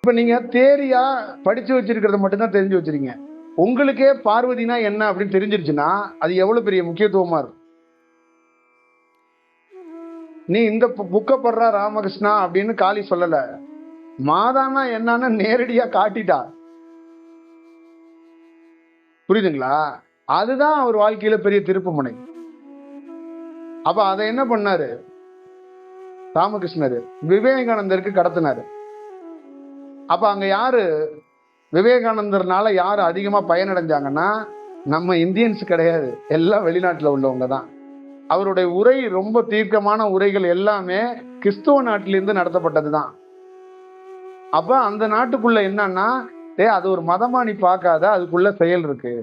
இப்ப நீங்க தேரியா படிச்சு வச்சிருக்கிறத மட்டும்தான் தெரிஞ்சு வச்சிருக்கீங்க. உங்களுக்கே பார்வதினா என்ன அப்படின்னு தெரிஞ்சிருச்சுன்னா அது எவ்வளவு பெரிய முக்கியத்துவமா இருக்கும். நீ இந்த புக்க படுற ராமகிருஷ்ணா அப்படின்னு காளி சொல்லல, மாதானா என்னன்னு நேரடியா காட்டிட்டா. புரியுதுங்களா? அதுதான் அவர் வாழ்க்கையில பெரிய திருப்பு முனை. அப்ப அதை என்ன பண்ணாரு ராமகிருஷ்ணர்? விவேகானந்தருக்கு கடத்தினாரு. அப்ப அங்க யாரு விவேகானந்தர்னால யாரு அதிகமா பயனடைஞ்சாங்கன்னா நம்ம இந்தியன்ஸ் கிடையாது, எல்லாம் வெளிநாட்டுல உள்ளவங்க தான். அவருடைய உரை ரொம்ப தீர்க்கமான உரைகள் எல்லாமே கிறிஸ்துவ நாட்டிலிருந்து நடத்தப்பட்டது தான். அப்ப அந்த நாட்டுக்குள்ள என்னன்னா, அது ஒரு மதமா நீ பார்க்காத, அதுக்குள்ள செயல் இருக்கு,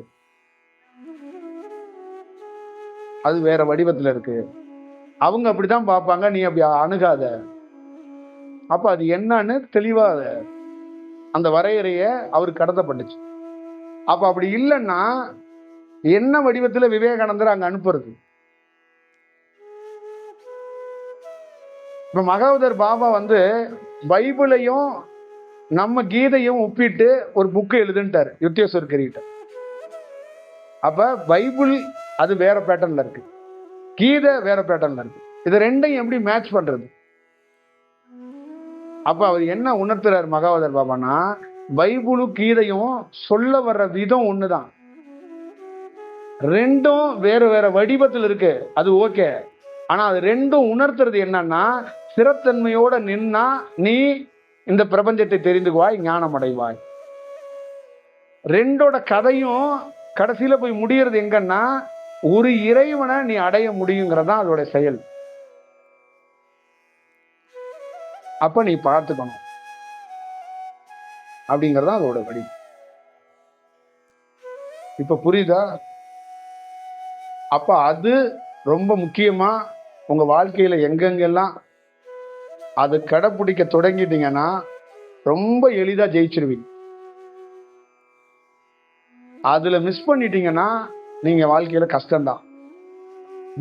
அது வேற வடிவத்துல இருக்கு, அவங்க அப்படித்தான் பார்ப்பாங்க, நீ அப்படி அணுகாத. அப்ப அது என்னன்னு தெளிவா அந்த வரையறைய அவருக்கு கடத்தப்பட்டுச்சு. அப்ப அப்படி இல்லைன்னா என்ன வடிவத்துல விவேகானந்தர் அங்க அனுப்புறது? இப்ப மகாவதர் பாபா பைபிளையும் நம்ம கீதையும் ஒப்பிட்டு ஒரு புக்கு எழுதுன்ட்டார் யுக்தேஸ்வர் கிட்ட. அப்ப பைபிள் அது வேற பேட்டர்ன்ல இருக்கு, கீதை வேற பேட்டர்ன்ல இருக்கு. இது ரெண்டையும் எப்படி மேட்ச் பண்றது? அப்ப அவர் என்ன உணர்த்துறாரு மகாவதர் பாபானா, பைபிளும் கீதையும் சொல்ல வர்ற விதம் ஒண்ணுதான், ரெண்டும் வேற வேற வடிவத்தில் இருக்கு, அது ஓகே. ஆனா அது ரெண்டும் உணர்த்துறது என்னன்னா, ஸ்திரத்தன்மையோட நின்னா நீ இந்த பிரபஞ்சத்தை தெரிந்துக்குவாய், ஞானம் அடைவாய். ரெண்டோட கதையும் கடைசியில போய் முடியறது எங்கன்னா, ஒரு இறைவனை நீ அடைய முடியுங்கிறதா அதோட செயல். அப்ப நீ பார்த்துக்கணும் அப்படிங்கறதா அதோட வழி. இப்ப புரியுதா? அப்ப அது ரொம்ப முக்கியமா உங்க வாழ்க்கையில எங்கெங்கெல்லாம் அது கடைப்பிடிக்க தொடங்கிட்டீங்கன்னா ரொம்ப எளிதா ஜெயிச்சிருவீங்க. அதுல மிஸ் பண்ணிட்டீங்கன்னா நீங்க வாழ்க்கையில கஷ்டம்தான்.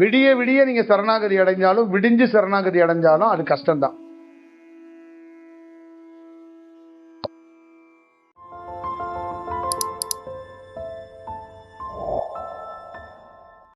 விடிய விடிய நீங்க சரணாகதி அடைஞ்சாலும், விடிஞ்சு சரணாகதி அடைஞ்சாலும் அது கஷ்டம்தான்.